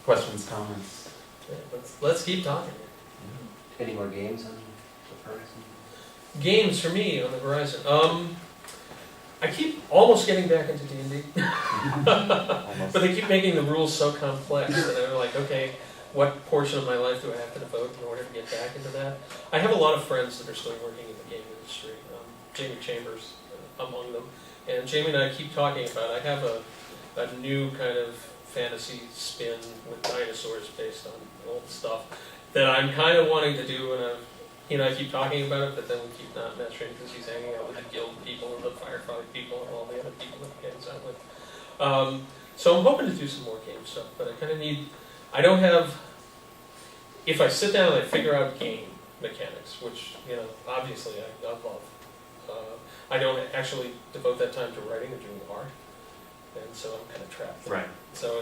Questions, comments? Yeah, let's keep talking. Any more games on the horizon? Games for me on the horizon. I keep almost getting back into D&D, but they keep making the rules so complex that I'm like, okay, what portion of my life do I have to devote in order to get back into that? I have a lot of friends that are still working in the game industry. Jamie Chambers among them, and Jamie and I keep talking about. I have a new kind of fantasy spin with dinosaurs based on old stuff that I'm kind of wanting to do, and I keep talking about it, but then we keep not mentioning because he's hanging out with the guild people and the firefighter people and all the other people that he hangs out with. So I'm hoping to do some more game stuff, but I kind of need. I don't have. If I sit down and I figure out game mechanics, which obviously I love, I don't actually devote that time to writing or doing art, and so I'm kind of trapped. Right. So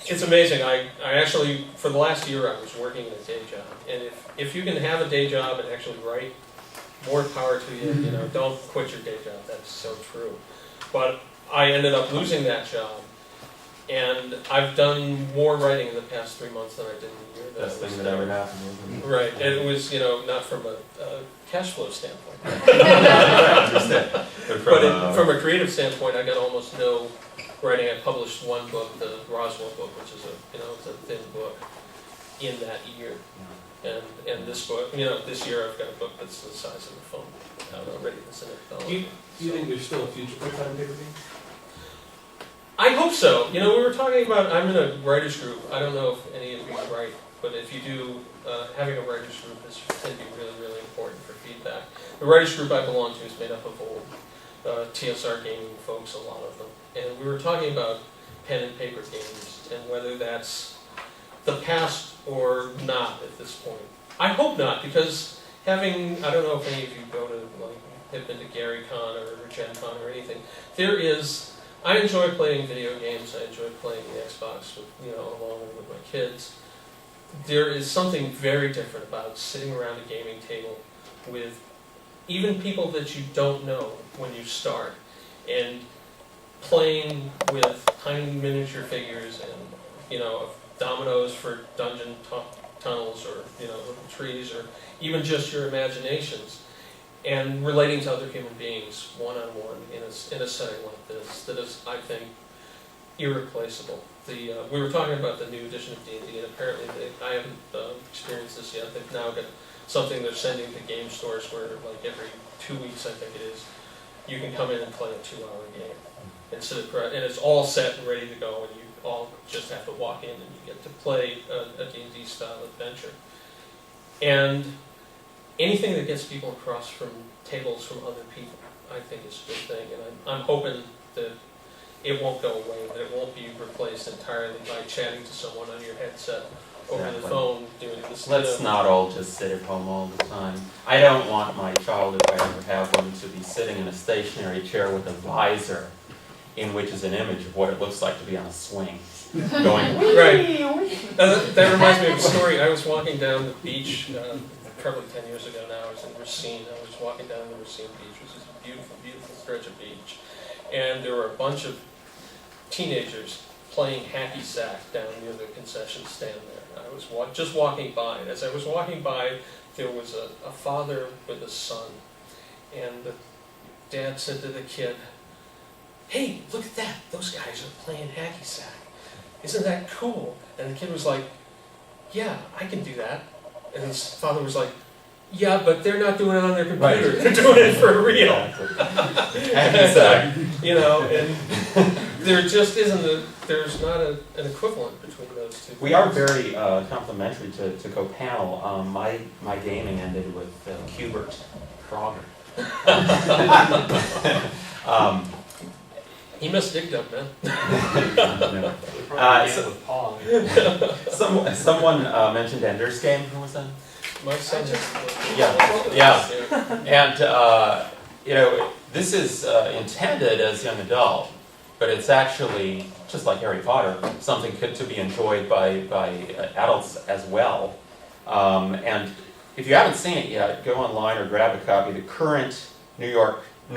it's amazing. I actually, for the last year, I was working in a day job, and if you can have a day job and actually write, more power to you. Don't quit your day job. That's so true. But I ended up losing that job, and I've done more writing in the past 3 months than I did in a year. Best thing that ever happened, wasn't it? Right, and it was not from a cash flow standpoint, but from a creative standpoint, I got almost no writing. I published one book, the Roswell book, which is it's a thin book, in that year. And this book, this year I've got a book that's the size of a phone, already that's in it. Do you think there's still a future for time paper games? I hope so. We were talking about, I'm in a writers group. I don't know if any of you write, but if you do, having a writers group can be really, really important for feedback. The writers group I belong to is made up of old TSR gaming folks, a lot of them. And we were talking about pen and paper games and whether that's the past or not at this point. I hope not, because I don't know if any of you have been to Gary Con or Gen Con or anything. I enjoy playing video games. I enjoy playing the Xbox along with my kids. There is something very different about sitting around a gaming table with even people that you don't know when you start, and playing with tiny miniature figures and dominoes for dungeon tunnels or little trees, or even just your imaginations, and relating to other human beings one-on-one in a setting like this that is, I think, irreplaceable. We were talking about the new edition of D&D, and apparently I haven't experienced this yet. They've now got something they're sending to game stores where, like, every 2 weeks, I think it is, you can come in and play a 2-hour game. And it's all set and ready to go, and you all just have to walk in and you get to play a D&D style adventure. And anything that gets people across from tables from other people, I think is a good thing. And I'm hoping that it won't go away, that it won't be replaced entirely by chatting to someone on your headset over the phone doing this. Let's not all just sit at home all the time. I don't want my child, if I ever have one, to be sitting in a stationary chair with a visor in which is an image of what it looks like to be on a swing. Going, right. That reminds me of a story. I was walking down the beach, probably 10 years ago now. I was in Racine. I was walking down the Racine beach, which is a beautiful, beautiful stretch of beach. And there were a bunch of teenagers playing hacky sack down near the concession stand there. I was just walking by, and as I was walking by, there was a father with a son. And the dad said to the kid, "Hey, look at that. Those guys are playing hacky sack. Isn't that cool?" And the kid was like, "Yeah, I can do that." And his father was like, "Yeah, but they're not doing it on their computer. Right. They're doing it for real." And there just isn't there's not an equivalent between those two. We are very complimentary to co-panel. My gaming ended with Hubert Frogger. He must dig up, man. Someone mentioned Ender's Game. Who was that? My son. Yeah. And this is intended as young adult, but it's actually just like Harry Potter, something to be enjoyed by adults as well. And if you haven't seen it yet, go online or grab a copy. The current New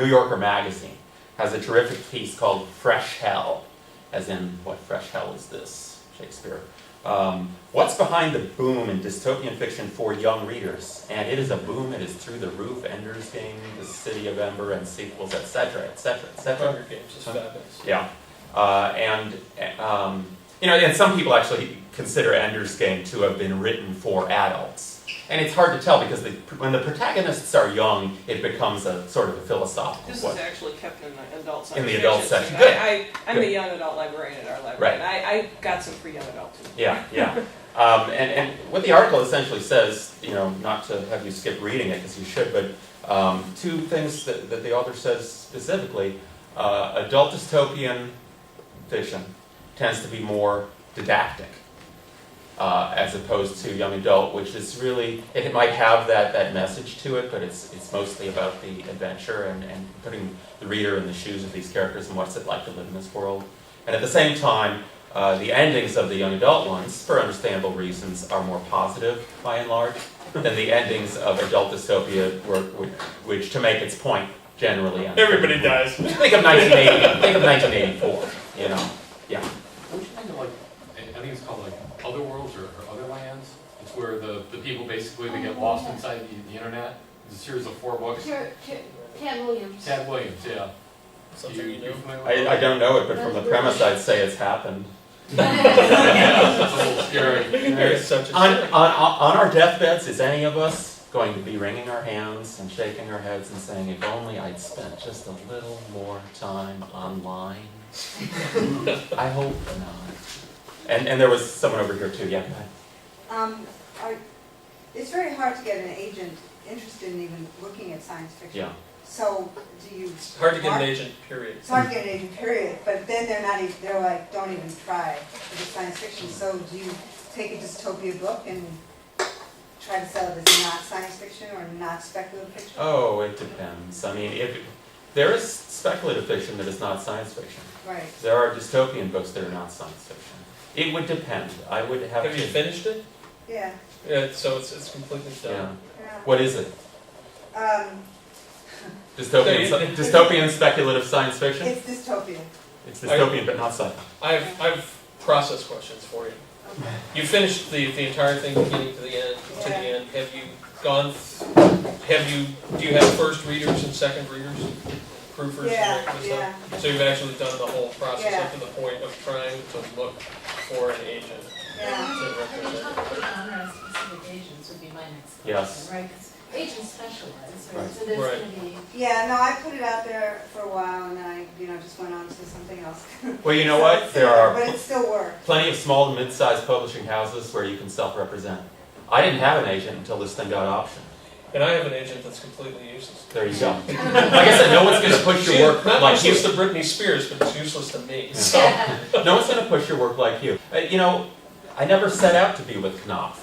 Yorker magazine has a terrific piece called Fresh Hell, as in, what fresh hell is this, Shakespeare, What's behind the boom in dystopian fiction for young readers? And it is a boom, it is through the roof. Ender's Game, The City of Ember, and sequels, etc., etc., etc. Hunger Games is fabulous. Yeah. And some people actually consider Ender's Game to have been written for adults. And it's hard to tell because when the protagonists are young, it becomes a sort of a philosophical This question. is actually kept in the adult section. In the adult section. Good. I'm Good. a young adult librarian at our library, and I got some free young adult too. Yeah, yeah. And what the article essentially says, not to have you skip reading it because you should, but two things that the author says specifically. Adult dystopian fiction tends to be more didactic as opposed to young adult, which is really, it might have that message to it, but it's mostly about the adventure and putting the reader in the shoes of these characters and what's it like to live in this world. And at the same time, the endings of the young adult ones, for understandable reasons, are more positive by and large than the endings of adult dystopia, which to make its point, generally ends. Everybody dies. Think of 1980. Think of 1984. Yeah. Don't you think of I think it's called Other Worlds or Other Lands? It's where the people basically they get lost inside the internet. It's a series of 4 books. Tad Williams. Tad Williams, yeah. Something you know. familiar with I don't know it, but from the premise, I'd say it's happened. It's a little scary. There's such a On our deathbeds, is any of us going to be wringing our hands and shaking our heads and saying, if only I'd spent just a little more time online? I hope not. And there was someone over here too, yeah, go ahead. It's very hard to get an agent interested in even looking at science fiction. Yeah. So do you? It's hard to get an agent, period. It's hard to get an agent, period. But then they're like, don't even try with the science fiction. So do you take a dystopia book and try to sell it as not science fiction or not speculative fiction? Oh, it depends. I mean, if there is speculative fiction that is not science fiction. Right. There are dystopian books that are not science fiction. It would depend. I would have Have to. you finished it? Yeah. Yeah, so it's completely Yeah. done. Yeah. What is it? It's Dystopian speculative science fiction? dystopia. It's dystopian but not sci-fi. I've process questions for you. Okay. You finished the entire thing beginning to the end. Have you gone? Do you have first readers and second readers, proofers, and that kind of Yeah. stuff? So you've actually done the whole process Yeah. up to the point of trying to look for an agent Yeah. to And represent. to put on our specific agents would be my next Yes. question, right? 'Cause agents specialize, right? Right. So there's Right. gonna be. Yeah, no, I put it out there for a while and then I, just went on to something else. Well, you know So what? it's There there, are But it still works. plenty of small and mid-sized publishing houses where you can self-represent. I didn't have an agent until this thing got optioned. And I have an agent that's completely useless. There you go. Like I said, no one's going to push your work Not like you. useless to Britney Spears, but it's useless to me. Yeah. So No one's going to push your work like you. I never set out to be with Knopf.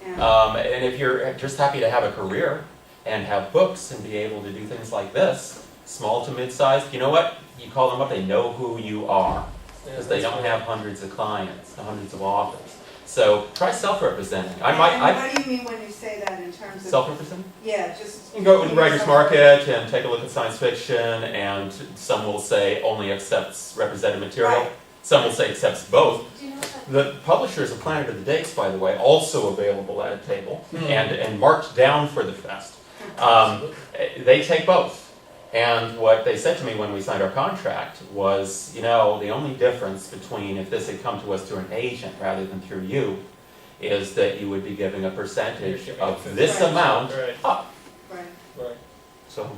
Yeah. And if you're just happy to have a career and have books and be able to do things like this, small to mid-sized, you know what? You call them up, they know who you are. Because they don't have hundreds of clients, hundreds of authors. So try self-representing. And what do you mean when you say that in terms of? Self-representing? Yeah, just. You can go in Writer's Market and take a look at science fiction, and some will say only accepts represented material. Right. Some will say accepts both. Do you know what? The publishers of Planet of the Dates, by the way, also available at a table and marked down for the fest. They take both. And what they said to me when we signed our contract was, the only difference between if this had come to us through an agent rather than through you is that you would be giving a percentage of this Right. amount Right, up. Right. right. So,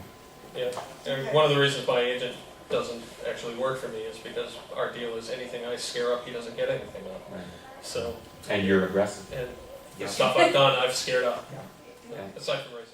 Yeah. And one of the reasons my agent doesn't actually work for me is because our deal is anything I scare up, he doesn't get anything up. right. So, And you're aggressive. and Yeah. the stuff I've done, I've scared up. Yeah. Aside from racing.